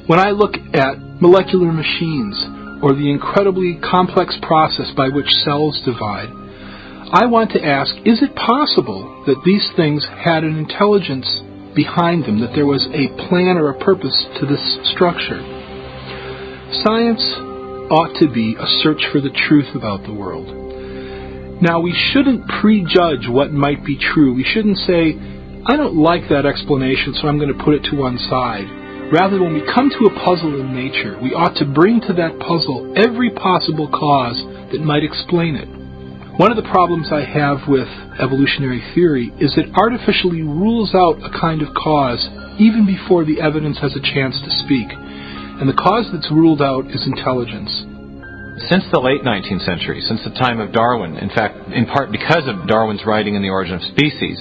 When I look at molecular machines or the incredibly complex process by which cells divide, I want to ask, is it possible that these things had an intelligence behind them, that there was a plan or a purpose to this structure? Science ought to be a search for the truth about the world. Now, we shouldn't prejudge what might be true. We shouldn't say, I don't like that explanation, so I'm going to put it to one side. Rather, when we come to a puzzle in nature, we ought to bring to that puzzle every possible cause that might explain it. One of the problems I have with evolutionary theory is it artificially rules out a kind of cause even before the evidence has a chance to speak. And the cause that's ruled out is intelligence. Since the late 19th century, since the time of Darwin, in fact, in part because of Darwin's writing in The Origin of Species,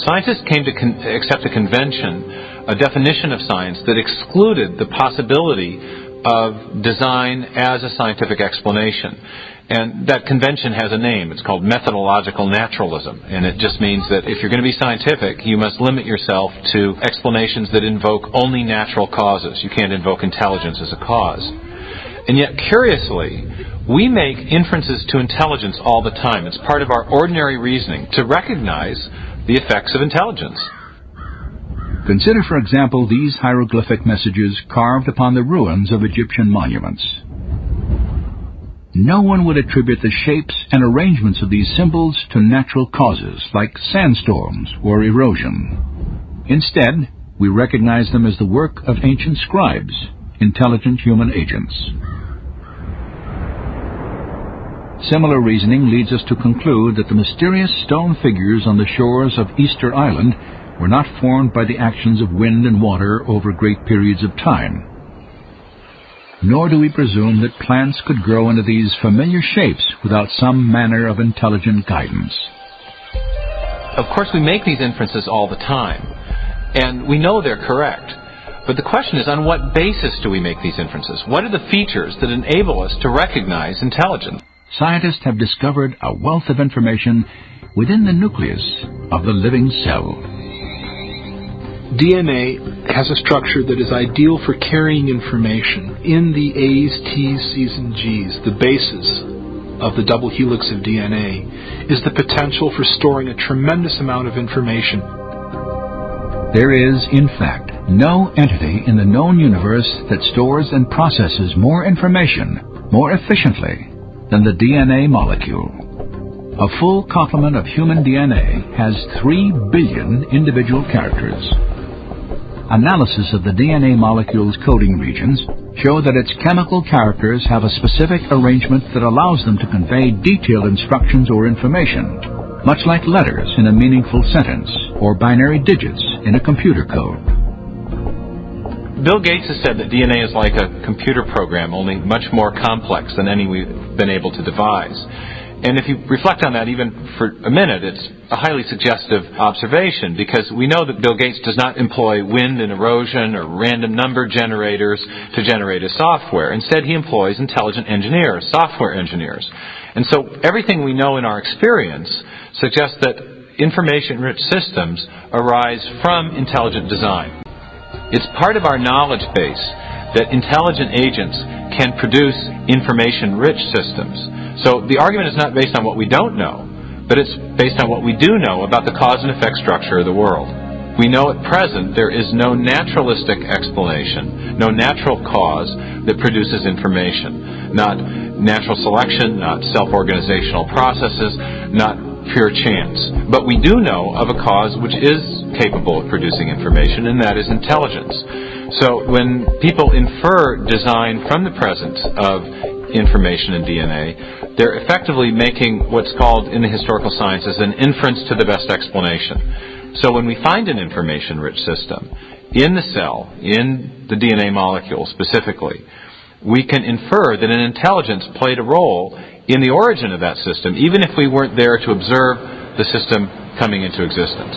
scientists came to accept a convention, a definition of science that excluded the possibility of design as a scientific explanation. And that convention has a name. It's called methodological naturalism. And it just means that if you're going to be scientific, you must limit yourself to explanations that invoke only natural causes. You can't invoke intelligence as a cause. And yet, curiously, we make inferences to intelligence all the time. It's part of our ordinary reasoning to recognize the effects of intelligence. Consider, for example, these hieroglyphic messages carved upon the ruins of Egyptian monuments. No one would attribute the shapes and arrangements of these symbols to natural causes like sandstorms or erosion. Instead, we recognize them as the work of ancient scribes, intelligent human agents. Similar reasoning leads us to conclude that the mysterious stone figures on the shores of Easter Island were not formed by the actions of wind and water over great periods of time. Nor do we presume that plants could grow into these familiar shapes without some manner of intelligent guidance. Of course, we make these inferences all the time, and we know they're correct. But the question is, on what basis do we make these inferences? What are the features that enable us to recognize intelligence? Scientists have discovered a wealth of information within the nucleus of the living cell. DNA has a structure that is ideal for carrying information. In the A's, T's, C's, and G's, the bases of the double helix of DNA, is the potential for storing a tremendous amount of information. There is, in fact, no entity in the known universe that stores and processes more information more efficiently than the DNA molecule. A full complement of human DNA has 3 billion individual characters. Analysis of the DNA molecule's coding regions show that its chemical characters have a specific arrangement that allows them to convey detailed instructions or information, much like letters in a meaningful sentence or binary digits in a computer code. Bill Gates has said that DNA is like a computer program, only much more complex than any we've been able to devise. And if you reflect on that even for a minute, it's a highly suggestive observation, because we know that Bill Gates does not employ wind and erosion or random number generators to generate his software. Instead, he employs intelligent engineers, software engineers. And so everything we know in our experience suggests that information-rich systems arise from intelligent design. It's part of our knowledge base that intelligent agents can produce information-rich systems. So the argument is not based on what we don't know, but it's based on what we do know about the cause and effect structure of the world. We know at present there is no naturalistic explanation, no natural cause that produces information. Not natural selection, not self-organizational processes, not pure chance. But we do know of a cause which is capable of producing information, and that is intelligence. So when people infer design from the presence of information in DNA, they're effectively making what's called in the historical sciences an inference to the best explanation. So when we find an information-rich system in the cell, in the DNA molecule specifically, we can infer that an intelligence played a role in the origin of that system, even if we weren't there to observe the system coming into existence.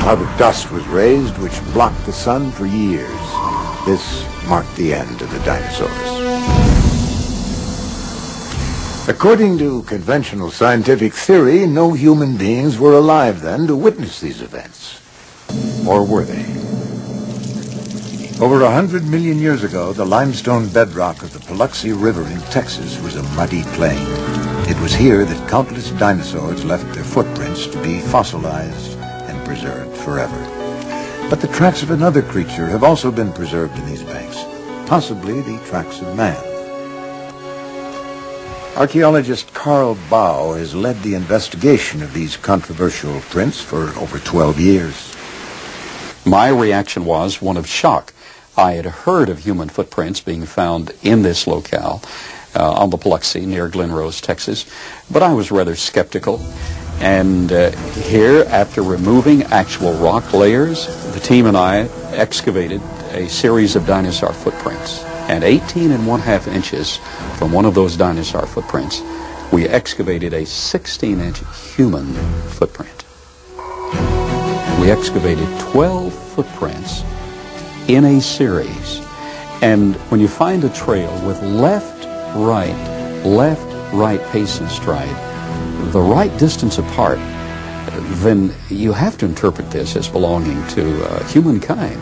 cloud of dust was raised which blocked the sun for years. This marked the end of the dinosaurs. According to conventional scientific theory, no human beings were alive then to witness these events. Or were they? Over 100 million years ago, the limestone bedrock of the Paluxy River in Texas was a muddy plain. It was here that countless dinosaurs left their footprints to be fossilized and preserved forever. But the tracks of another creature have also been preserved in these banks, possibly the tracks of man. Archaeologist Carl Bau has led the investigation of these controversial prints for over 12 years. My reaction was one of shock. I had heard of human footprints being found in this locale on the Paluxy near Glen Rose, Texas, but I was rather skeptical. And here, after removing actual rock layers, the team and I excavated a series of dinosaur footprints. And 18½ inches from one of those dinosaur footprints, we excavated a 16-inch human footprint. We excavated 12 footprints in a series. And when you find a trail with left, right pace and stride, the right distance apart, then you have to interpret this as belonging to humankind.